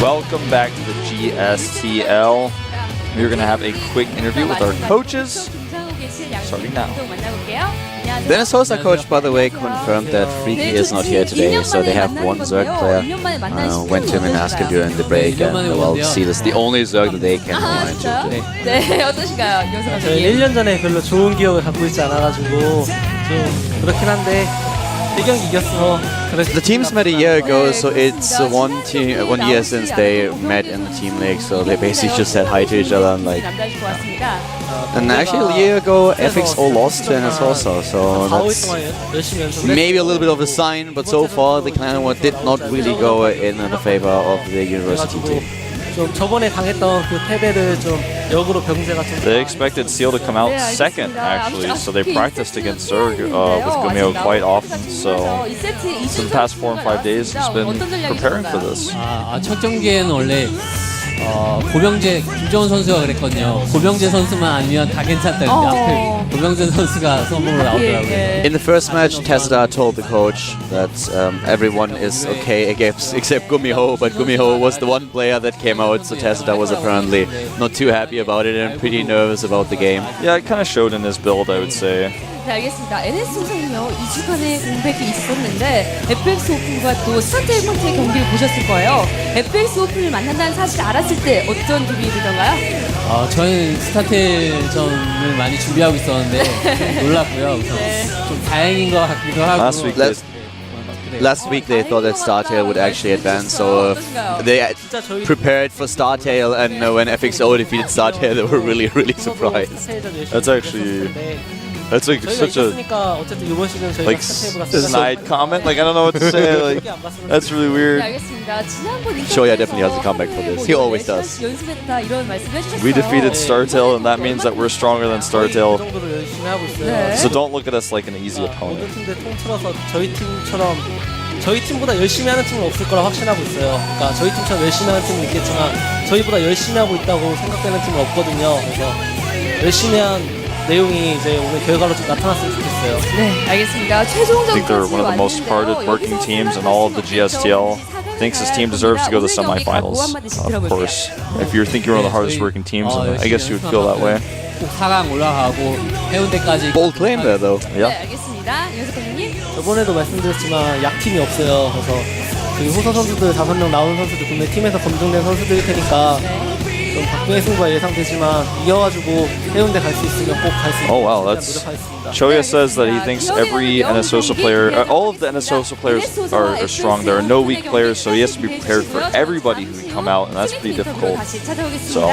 Welcome back to the GSTL. We're going to have a quick interview with our coaches. Starting now. The NSOSA coach, by the way, confirmed that Freaky is not here today, so they have one Zerg player. Went to him and asked him during the break, and well, Seal is the only Zerg that they can align to. 네, 어떠신가요? 저희 1년 전에 별로 좋은 기억을 갖고 있지 않아가지고 좀 그렇긴 한데 1경기 이겼어. The teams met a year ago, so it's one year since they met in the team league, so they basically just said hi to each other and like. And actually a year ago, FXO lost to NSOSA, so that's maybe a little bit of a sign, but so far the clan war did not really go in the favor of the university team. 좀 저번에 당했던 그 패배를 좀 역으로 병세가 좀. They expected Seal to come out second, actually, so they practiced against Zerg with Gumeo quite often. So, for the past 4 and 5 days, he's been preparing for this. 첫 경기에는 원래 고병재 김정은 선수가 그랬거든요. 고병재 선수만 아니면 다 괜찮다는데 고병재 선수가 선봉으로 나오더라고요. In the first match, Tessida told the coach that everyone is okay except Gumeo, but Gumeo was the one player that came out, so Tessida was apparently not too happy about it and pretty nervous about the game. Yeah, it kind of showed in his build, I would say. 네, 알겠습니다. NSO사는요 2주간의 공백이 있었는데 FXOpen과 또 스타트 1번째 경기를 보셨을 거예요. FXOpen을 만난다는 사실을 알았을 때 어떤 기분이 들던가요? 저희는 스타트전을 많이 준비하고 있었는데 좀 놀랐고요. 우선 좀 다행인 것 같기도 하고. Last week they thought that StarTale would actually advance, so they prepared for StarTale, and when FXO defeated StarTale, they were really surprised. That's like such a like snide comment. Like I don't know what to say. Like that's really weird. Shoya definitely has a comeback for this. He always does. We defeated StarTale, and that means that we're stronger than StarTale. So don't look at us like an easy opponent. 저희 팀보다 열심히 하는 팀은 없을 거라 확신하고 있어요. 그러니까 저희 팀처럼 열심히 하는 팀은 있겠지만 저희보다 열심히 하고 있다고 생각되는 팀은 없거든요. 그래서 열심히 한 내용이 이제 오늘 결과로 좀 나타났으면 좋겠어요. 네, 알겠습니다. I think they're one of the most hard-working teams in all of the GSTL. Thinks his team deserves to go to the semifinals. Of course, if you think you're one of the hardest-working teams, I guess you would feel that way. 꼭 4강 올라가고 해운대까지. Bold claim there, though. 네, 알겠습니다. 윤석 감독님. 저번에도 말씀드렸지만 약팀이 없어요. 그래서 그 호서 선수들 5명 나오는 선수들 국내 팀에서 검증된 선수들일 테니까 좀 박빙의 승부가 예상되지만 이겨가지고 해운대 갈 수 있으면 꼭 갈 수 있는. Oh wow, that's Choya says that he thinks every NSOSA player, all of the NSOSA players are strong. There are no weak players, so he has to be prepared for everybody who can come out, and that's pretty difficult. So.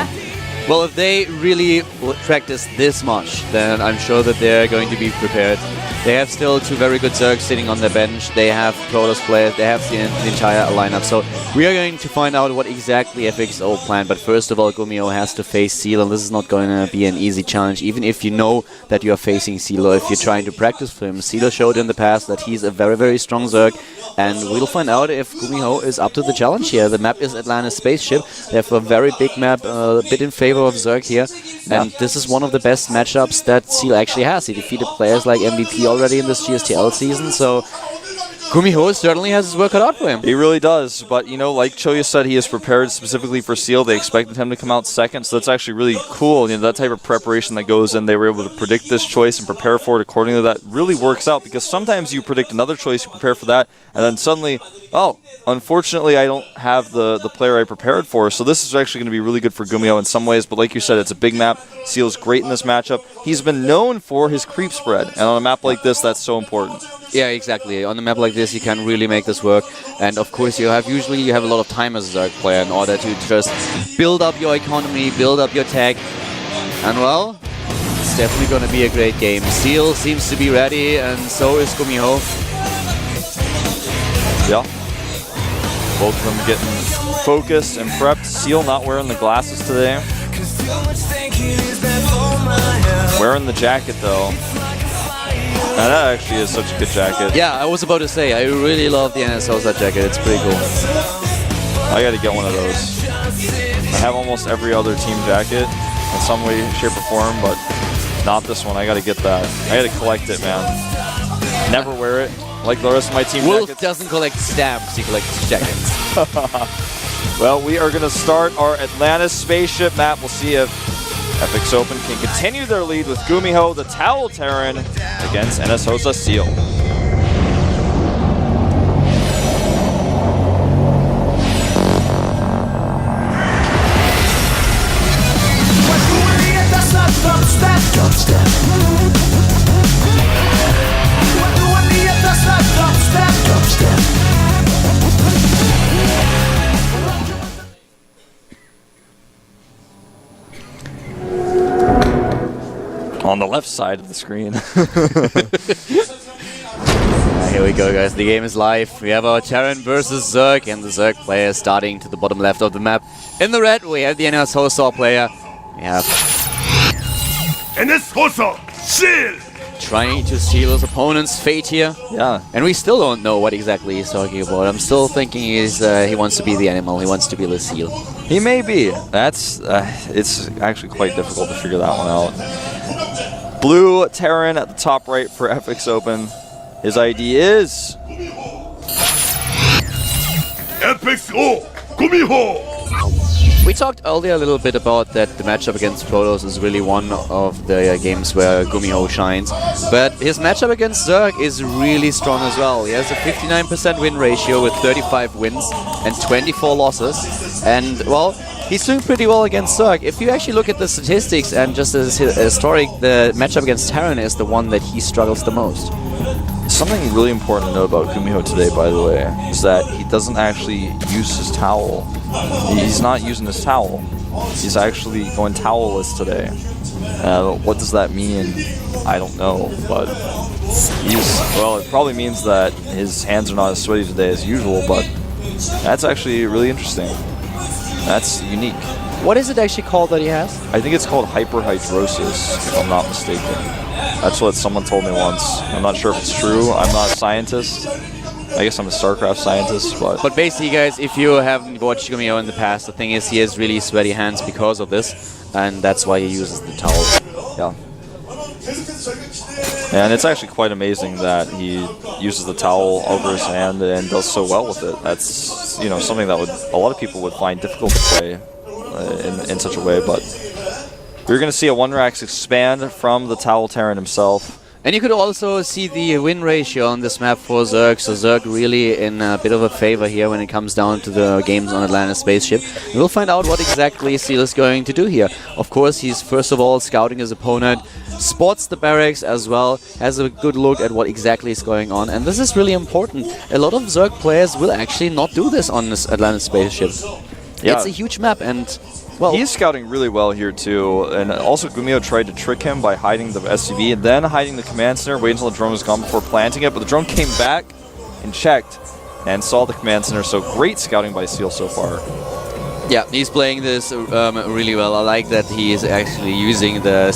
Well, if they really practice this much, then I'm sure that they're going to be prepared. They have still 2 very good Zergs sitting on their bench. They have Protoss players. They have the entire lineup. So we are going to find out what exactly FXO planned. But first of all, Gumeo has to face Seal, and this is not going to be an easy challenge. Even if you know that you are facing Seal, or if you're trying to practice for him. Seal showed in the past that he's a very strong Zerg, and we'll find out if Gumeo is up to the challenge here. The map is Atlantis Spaceship. They have a very big map, a bit in favor of Zerg here, and this is one of the best matchups that Seal actually has. He defeated players like MVP already in this GSTL season, so Gumeo certainly has his work cut out for him. He really does, but you know, like Choya said, he is prepared specifically for Seal. They expected him to come out second, so that's actually really cool. You know, that type of preparation that goes in, they were able to predict this choice and prepare for it accordingly. That really works out, because sometimes you predict another choice, you prepare for that, and then suddenly, oh, unfortunately I don't have the player I prepared for. So this is actually going to be really good for Gumeo in some ways, but like you said, it's a big map. Seal's great in this matchup. He's been known for his creep spread, and on a map like this, that's so important. Yeah, exactly. On a map like this, you can really make this work. And of course, usually you have a lot of time as a Zerg player in order to just build up your economy, build up your tech. And well, it's definitely going to be a great game. Seal seems to be ready, and so is Gumeo. Yeah. Both of them getting focused and prepped. Seal not wearing the glasses today. Wearing the jacket though. Now that actually is such a good jacket. Yeah, I was about to say, I really love the NSOSA jacket. It's pretty cool. I gotta get one of those. I have almost every other team jacket in some way, shape, or form, but not this one. I gotta get that. I gotta collect it, man. Never wear it like the rest of my team Wolf jackets. doesn't collect stamps, he collects jackets. Well, we are going to start our Atlantis spaceship map. We'll see if FXOpen can continue their lead with Gumiho, the Towel Terran, against NS Hosa Seal. On the left side of the screen. Here we go, guys. The game is live. We have our Terran versus Zerg, and the Zerg player starting to the bottom left of the map. In the red, we have the NS Hosa player. We have NS Hosa Seal! trying to steal his opponent's fate here. Yeah. And we still don't know what exactly he's talking about. I'm still thinking he wants to be the animal. He wants to be the seal. He may be. That's it's actually quite difficult to figure that one out. Blue Terran at the top right for FXOpen. His ID is FXO Gumiho! We talked earlier a little bit about that the matchup against Protoss is really one of the games where Gumiho shines. But his matchup against Zerg is really strong as well. He has a 59% win ratio with 35 wins and 24 losses. And, well, he's doing pretty well against Zerg. If you actually look at the statistics and just as historic, the matchup against Terran is the one that he struggles the most. something really important to know about Gumiho today, by the way, is that he doesn't actually use his towel. He's not using his towel. He's actually going towelless today. What does that mean? I don't know, but well, it probably means that his hands are not as sweaty today as usual, but that's actually really interesting. That's unique. What is it actually called that he has? I think it's called hyperhidrosis, if I'm not mistaken. That's what someone told me once. I'm not sure if it's true. I'm not a scientist. I guess I'm a StarCraft scientist, but... But basically, guys, if you haven't watched Gumiho in the past, the thing is he has really sweaty hands because of this, and that's why he uses the towel. Yeah. And it's actually quite amazing that he uses the towel over his hand and does so well with it. That's, you know, something that a lot of people would find difficult to play in such a way, but we're going to see a 1-Rax expand from the Towel Terran himself. And you could also see the win ratio on this map for Zerg, so Zerg really in a bit of a favor here when it comes down to the games on Atlantis Spaceship. And we'll find out what exactly Seal is going to do here. Of course, he's first of all scouting his opponent, spots the barracks as well, has a good look at what exactly is going on, and this is really important. A lot of Zerg players will actually not do this on this Atlantis Spaceship. Yeah. It's a huge map, and well, he's scouting really well here too, and also Gumiho tried to trick him by hiding the SCV and then hiding the command center, waiting until the drone was gone before planting it, but the drone came back and checked and saw the command center, so great scouting by Seal so far. Yeah, he's playing this really well. I like that he is actually using the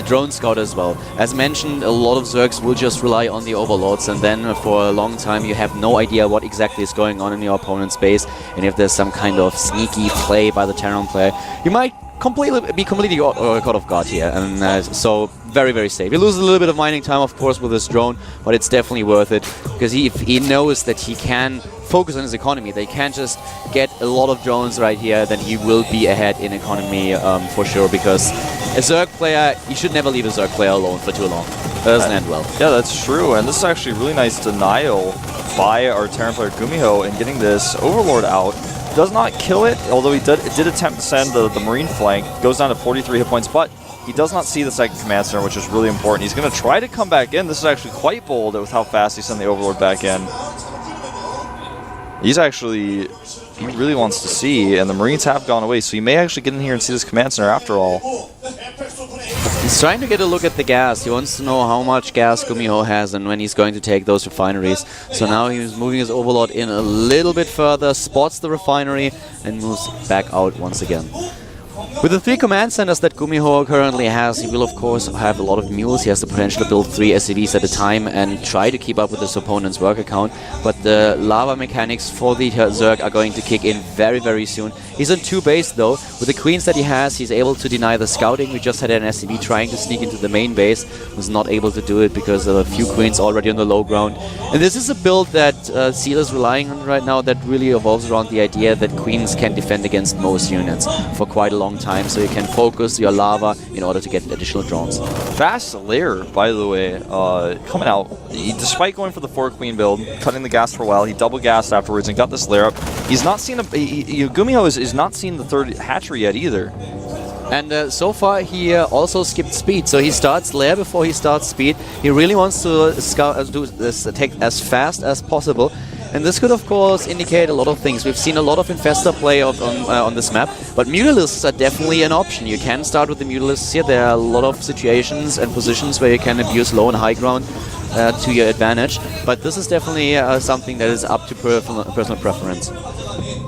drone scout as well. As mentioned, a lot of Zergs will just rely on the overlords, and then for a long time you have no idea what exactly is going on in your opponent's base, and if there's some kind of sneaky play by the Terran player, you might be completely caught off guard here, and so very, very safe. You lose a little bit of mining time, of course, with this drone, but it's definitely worth it, because he knows that he can focus on his economy. They can't just get a lot of drones right here, then he will be ahead in economy for sure, because a Zerg player, you should never leave a Zerg player alone for too long. That doesn't end well. Yeah, that's true, and this is actually a really nice denial by our Terran player Gumiho in getting this Overlord out. Does not kill it, although he did attempt to send the Marine flank. Goes down to 43 hit points, but he does not see the second command center, which is really important. He's going to try to come back in. This is actually quite bold with how fast he sent the Overlord back in. He really wants to see, and the Marines have gone away, so he may actually get in here and see this command center after all. He's trying to get a look at the gas. He wants to know how much gas Gumiho has and when he's going to take those refineries. So now he's moving his Overlord in a little bit further, spots the refinery, and moves back out once again. With the 3 command centers that Gumiho currently has, he will of course have a lot of mules. He has the potential to build 3 SCVs at a time and try to keep up with his opponent's work account. But the lava mechanics for the Zerg are going to kick in very, very soon. He's on 2 base though. With the queens that he has, he's able to deny the scouting. We just had an SCV trying to sneak into the main base. Was not able to do it because of a few queens already on the low ground. And this is a build that Seal is relying on right now that really evolves around the idea that queens can defend against most units for quite a long time. So you can focus your lava in order to get additional drones. Fast lair, by the way, coming out. Despite going for the 4-queen build, cutting the gas for a while, he double gassed afterwards and got this lair up. He's not seen Gumiho is not seen the 3rd hatchery yet either. And so far he also skipped speed, so he starts lair before he starts speed. He really wants to do this attack as fast as possible. And this could of course indicate a lot of things. We've seen a lot of Infestor play on this map, but Mutalisks are definitely an option. You can start with the Mutalisks here. There are a lot of situations and positions where you can abuse low and high ground to your advantage, but this is definitely something that is up to personal preference.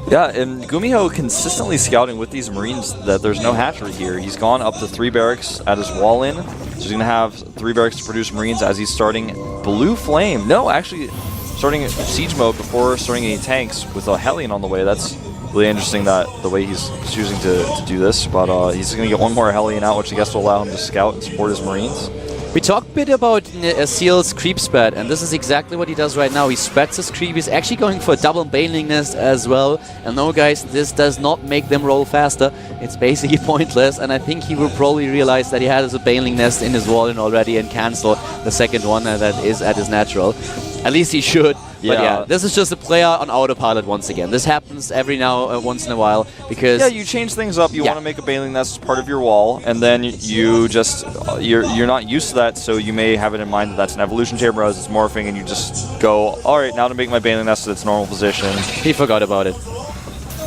Yeah, and Gumiho consistently scouting with these Marines that there's no hatchery here. He's gone up to 3 barracks at his wall in, so he's going to have 3 barracks to produce Marines as he's starting Blue Flame. No, actually starting Siege mode before starting any tanks with a Hellion on the way. That's really interesting that the way he's choosing to do this, but he's going to get 1 more Hellion out, which I guess will allow him to scout and support his Marines. We talked a bit about Seal's creep spread, and this is exactly what he does right now. He spreads his creep. He's actually going for a double Baneling Nest as well. And no, guys, this does not make them roll faster. It's basically pointless, and I think he will probably realize that he has a Baneling Nest in his wall already and cancel the second one that is at his natural. At least he should. Yeah. But yeah, this is just a player on autopilot once again. This happens every now once in a while because yeah, you change things up. You want to make a Baneling Nest part of your wall, and then you just you're not used to that, so you may have it in mind that that's an evolution chamber as it's morphing, and you just go, all right, now to make my Baneling Nest at its normal position. He forgot about it.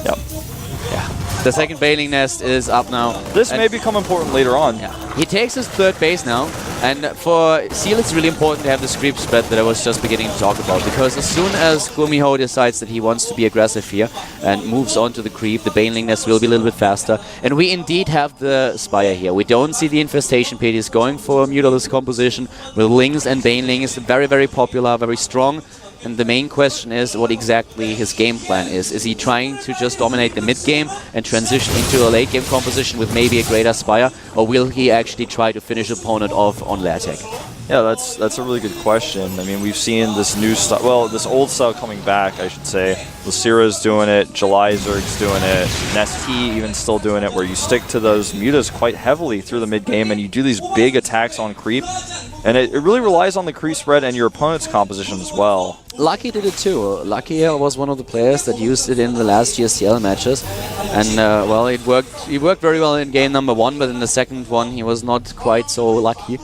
Yep. Yeah. The second Baneling Nest is up now. This may become important later on. Yeah. He takes his 3rd base now, and for Seal it's really important to have this creep spread that I was just beginning to talk about, because as soon as Gumiho decides that he wants to be aggressive here and moves on to the creep, the Baneling Nest will be a little bit faster, and we indeed have the Spire here. We don't see the Infestation Pit. He's going for a Mutalisk composition with Lings and Banelings. Very, very popular, very strong. And the main question is what exactly his game plan is. Is he trying to just dominate the mid-game and transition into a late-game composition with maybe a greater Spire? Or will he actually try to finish opponent off on lair tech? Yeah, that's a really good question. I mean, we've seen this new style, well, this old style coming back, I should say. Lucira's doing it, July Zerg's doing it, Nesti even still doing it, where you stick to those mutas quite heavily through the mid-game and you do these big attacks on creep. And it really relies on the creep spread and your opponent's composition as well. Lucky did it too. Lucky was one of the players that used it in the last GSTL matches. And, well, it worked. He worked very well in game number 1, but in the second one he was not quite so lucky.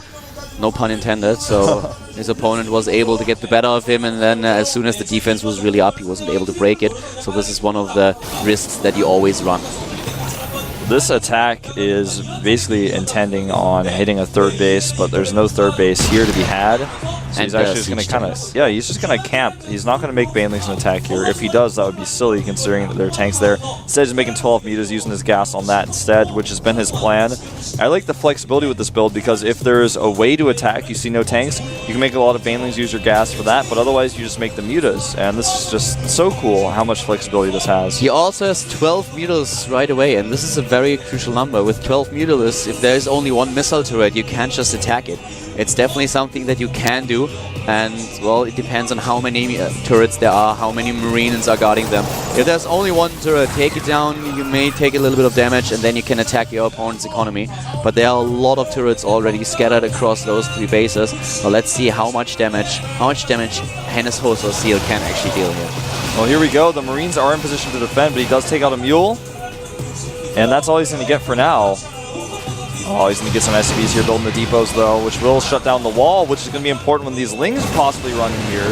No pun intended. So his opponent was able to get the better of him, and then as soon as the defense was really up, he wasn't able to break it. So this is one of the risks that you always run. This attack is basically intending on hitting a 3rd base, but there's no 3rd base here to be had. So he's actually just going to kind of, yeah, he's just going to camp. He's not going to make Banelings an attack here. If he does, that would be silly considering that there are tanks there. Instead, he's making 12 meters using his gas on that instead, which has been his plan. I like the flexibility with this build because if there's a way to attack, you see no tanks, you can make a lot of Banelings use your gas for that, but otherwise you just make the mutas. And this is just so cool how much flexibility this has. He also has 12 mutas right away, and this is a very crucial number. With 12 mutalisks, if there is only 1 missile turret, you can't just attack it. It's definitely something that you can do, and well, it depends on how many turrets there are, how many Marines are guarding them. If there's only 1 turret, take it down, you may take a little bit of damage, and then you can attack your opponent's economy. But there are a lot of turrets already scattered across those 3 bases. So let's see how much damage Hennes Host or Seal can actually deal here. Well, here we go. The Marines are in position to defend, but he does take out a mule. And that's all he's going to get for now. Oh, he's going to get some SCVs here building the depots, though, which will shut down the wall, which is going to be important when these Lings possibly run in here.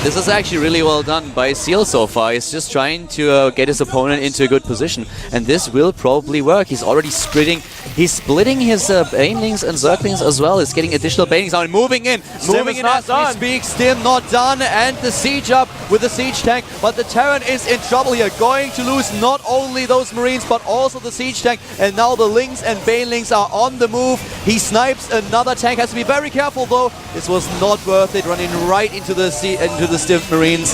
This is actually really well done by Seal so far. He's just trying to get his opponent into a good position, and this will probably work. He's already spreading He's splitting his banelings and zerglings as well. He's getting additional banelings now and moving in. Moving in as we speak. Stim not done. And the siege up with the siege tank. But the Terran is in trouble here. Going to lose not only those Marines, but also the siege tank. And now the Lings and banelings are on the move. He snipes another tank. Has to be very careful though. This was not worth it. Running right into the Stim Marines.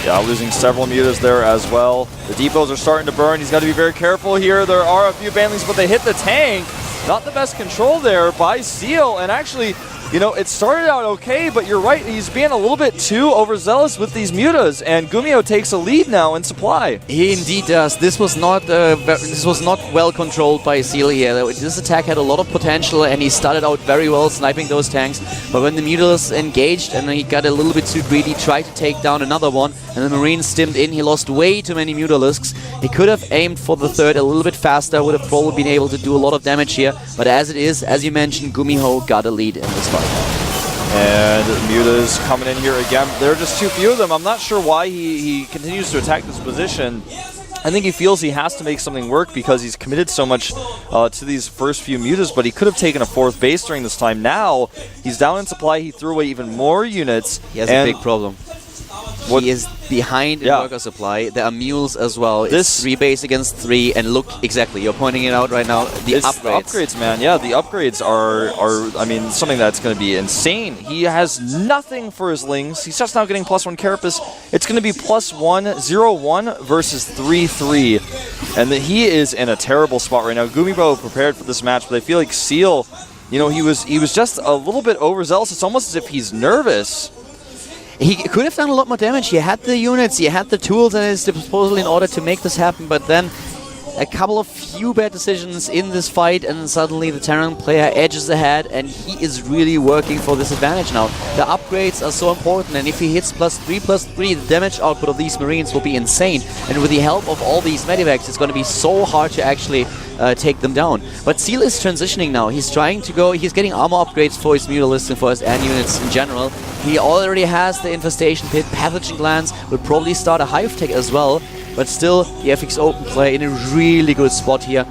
Yeah, losing several mutas there as well. The depots are starting to burn. He's got to be very careful here. There are a few banelings, but they hit the tank. Not the best control there by Seal. And actually, you know, it started out okay, but you're right. He's being a little bit too overzealous with these mutas, and Gumio takes a lead now in supply. He indeed does. This was not well controlled by Seal here. This attack had a lot of potential, and he started out very well sniping those tanks. But when the mutas engaged and he got a little bit too greedy, tried to take down another one, and the Marines stimmed in, he lost way too many mutalisks. He could have aimed for the third a little bit faster, would have probably been able to do a lot of damage here. But as it is, as you mentioned, Gumiho got a lead in this fight. And Muta's coming in here again. There are just too few of them. I'm not sure why he continues to attack this position. I think he feels he has to make something work because he's committed so much to these first few mutas, but he could have taken a fourth base during this time. Now, he's down in supply. He threw away even more units. He has a big problem. He is behind in worker supply. There are mules as well. It's 3 base against 3, and look, exactly, you're pointing it out right now. The upgrades, man. Yeah, the upgrades are I mean, something that's going to be insane. He has nothing for his Lings. He's just now getting +1 Carapace. It's going to be +1, 0-1 versus 3-3. And he is in a terrible spot right now. Gumibo prepared for this match, but I feel like Seal, you know, he was just a little bit overzealous. It's almost as if he's nervous. He could have done a lot more damage. He had the units, he had the tools at his disposal in order to make this happen, but then a couple of few bad decisions in this fight, and suddenly the Terran player edges ahead, and he is really working for this advantage now. The upgrades are so important, and if he hits +3/+3, the damage output of these Marines will be insane. And with the help of all these medivacs, it's going to be so hard to actually take them down. But Seal is transitioning now. He's trying to go, he's getting armor upgrades for his mutalisks and for his air units in general. He already has the Infestation Pit. Pathogen Glands will probably start a Hive Tech as well. But still, the FXOpen player in a really good spot here.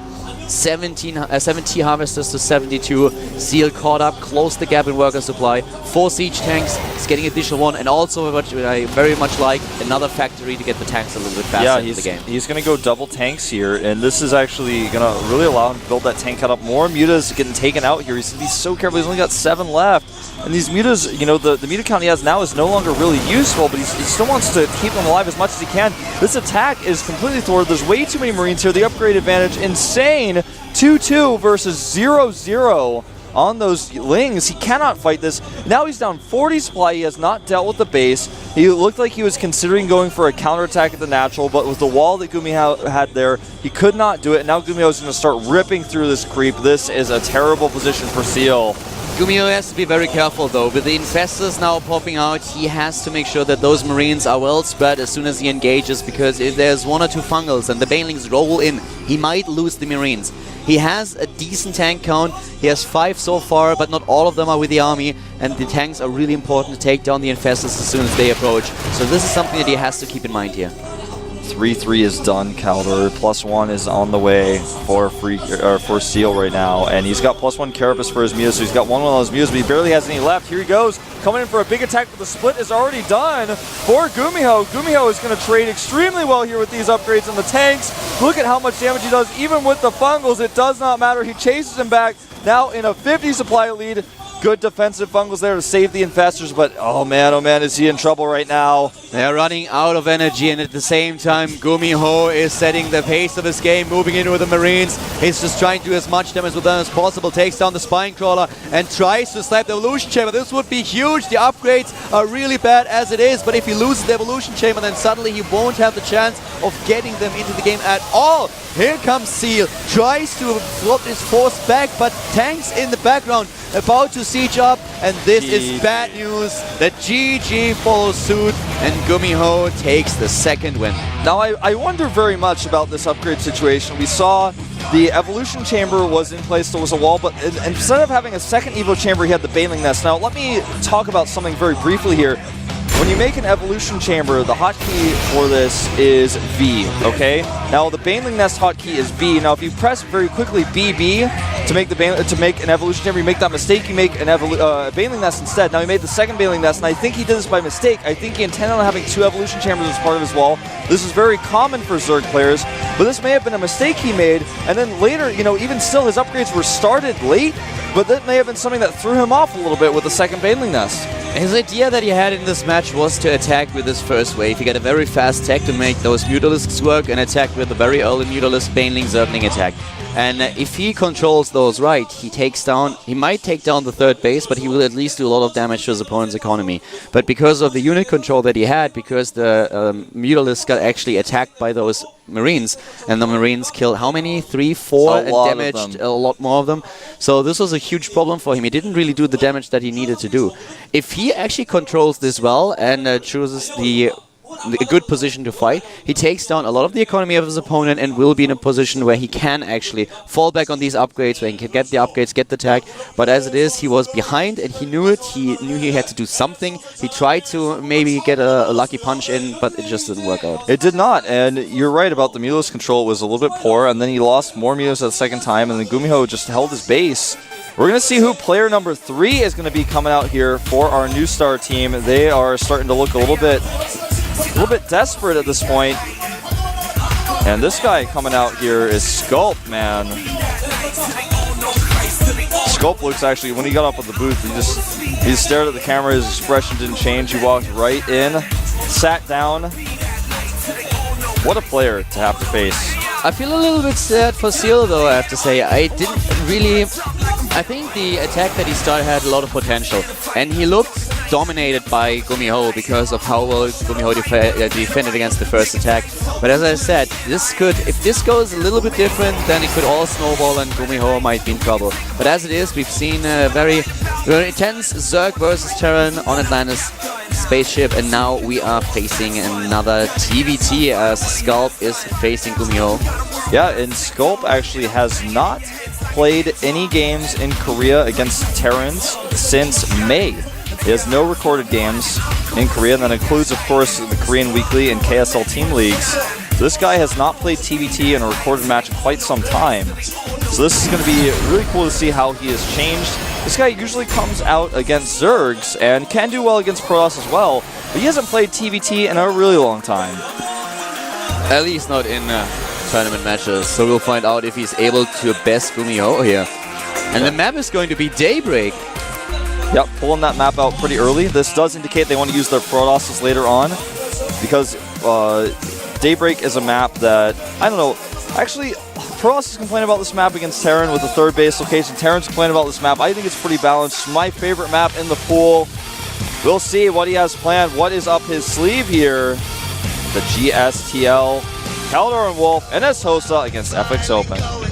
70 Harvesters to 72. Seal caught up, closed the gap in worker supply. 4 siege tanks, he's getting additional 1, and also what I very much like, another factory to get the tanks a little bit faster in the game. He's going to go double tanks here, and this is actually going to really allow him to build that tank count up more. Mutas getting taken out here. He's going to be so careful. He's only got 7 left. And these mutas, you know, the muta count he has now is no longer really useful, but he still wants to keep them alive as much as he can. This attack is completely thwarted. There's way too many Marines here. The upgrade advantage, insane. 2-2 versus 0-0 on those Lings. He cannot fight this. Now he's down 40 supply. He has not dealt with the base. He looked like he was considering going for a counterattack at the natural, but with the wall that Gumiho had there, he could not do it. Now Gumiho is going to start ripping through this creep. This is a terrible position for Seal. Gumiho has to be very careful though. With the Infestors now popping out, he has to make sure that those Marines are well spread as soon as he engages, because if there's 1 or 2 fungals and the banelings roll in, he might lose the Marines. He has a decent tank count. He has 5 so far, but not all of them are with the army, and the tanks are really important to take down the Infestors as soon as they approach. So this is something that he has to keep in mind here. 3-3 is done, Caldor. +1 is on the way for Seal right now, and he's got +1 Carapace for his mutas, so he's got one of those mutas, but he barely has any left. Here he goes, coming in for a big attack, but the split is already done for Gumiho. Gumiho is going to trade extremely well here with these upgrades on the tanks. Look at how much damage he does, even with the fungals. It does not matter. He chases him back, now in a 50 supply lead. Good defensive fungals there to save the Infestors, but oh man, is he in trouble right now. They're running out of energy, and at the same time, Gumiho is setting the pace of his game, moving in with the Marines. He's just trying to do as much damage with them as possible, takes down the Spine Crawler, and tries to snipe the Evolution Chamber. This would be huge. The upgrades are really bad as it is, but if he loses the Evolution Chamber, then suddenly he won't have the chance of getting them into the game at all. Here comes Seal, tries to flop his force back, but tanks in the background about to siege up, and this is bad news. The GG follows suit, and Gumiho takes the second win. Now, I wonder very much about this upgrade situation. We saw the Evolution Chamber was in place, there was a wall, but instead of having a second Evo Chamber, he had the Baneling Nest. Now, let me talk about something very briefly here. When you make an Evolution Chamber, the hotkey for this is V, okay? Now the Baneling Nest hotkey is B. Now if you press very quickly BB to make an evolution chamber, you make that mistake, you make an Baneling Nest instead. Now he made the second Baneling Nest, and I think he did this by mistake. I think he intended on having 2 evolution chambers as part of his wall. This is very common for Zerg players, but this may have been a mistake he made, and then later, even still his upgrades were started late, but that may have been something that threw him off a little bit with the second Baneling Nest. His idea that he had in this match was to attack with his first wave. He got a very fast tech to make those Mutalisks work and attack with a very early Mutalisk Baneling Zergling attack. And if he controls those right, he might take down the third base, but he will at least do a lot of damage to his opponent's economy. But because of the unit control that he had, because the Mutalisks got actually attacked by those Marines, and the Marines killed how many? 3, 4, and damaged a lot more of them. So this was a huge problem for him. He didn't really do the damage that he needed to do. If he actually controls this well and chooses a good position to fight, he takes down a lot of the economy of his opponent and will be in a position where he can actually fall back on these upgrades, where he can get the upgrades, get the tag. But as it is, he was behind and he knew it. He knew he had to do something. He tried to maybe get a lucky punch in, but it just didn't work out. It did not, and you're right about the Mutalisk control. It was a little bit poor, and then he lost more Mutalisks the second time, and then Gumiho just held his base. We're going to see who player number 3 is going to be coming out here for our new star team. They are starting to look a little bit desperate at this point. And this guy coming out here is Sculpt, man. Sculpt looks actually, when he got up with the booth, he stared at the camera, his expression didn't change. He walked right in, sat down. What a player to have to face. I feel a little bit sad for Seal, though, I have to say. I think the attack that he started had a lot of potential, and he looked dominated by Gumiho because of how well Gumiho defended against the first attack. But as I said, if this goes a little bit different, then it could all snowball and Gumiho might be in trouble. But as it is, we've seen a very, very intense Zerg versus Terran on Atlantis spaceship, and now we are facing another TVT as Sculpt is facing Gumiho. Yeah, and Sculpt actually has not played any games in Korea against Terrans since May. He has no recorded games in Korea, and that includes, of course, the Korean Weekly and KSL Team Leagues. So this guy has not played TVT in a recorded match in quite some time. So this is going to be really cool to see how he has changed. This guy usually comes out against Zergs and can do well against Protoss as well, but he hasn't played TVT in a really long time. At least not in tournament matches, so we'll find out if he's able to best Gumiho here. And the map is going to be Daybreak. Yep, pulling that map out pretty early. This does indicate they want to use their Protosses later on, because Daybreak is a map that, I don't know, actually, Protosses complain about this map against Terran with the third base location. Terrans complain about this map. I think it's pretty balanced. My favorite map in the pool. We'll see what he has planned, what is up his sleeve here. The GSTL, Kaldor and Wolf, and Hosa against FXOpen.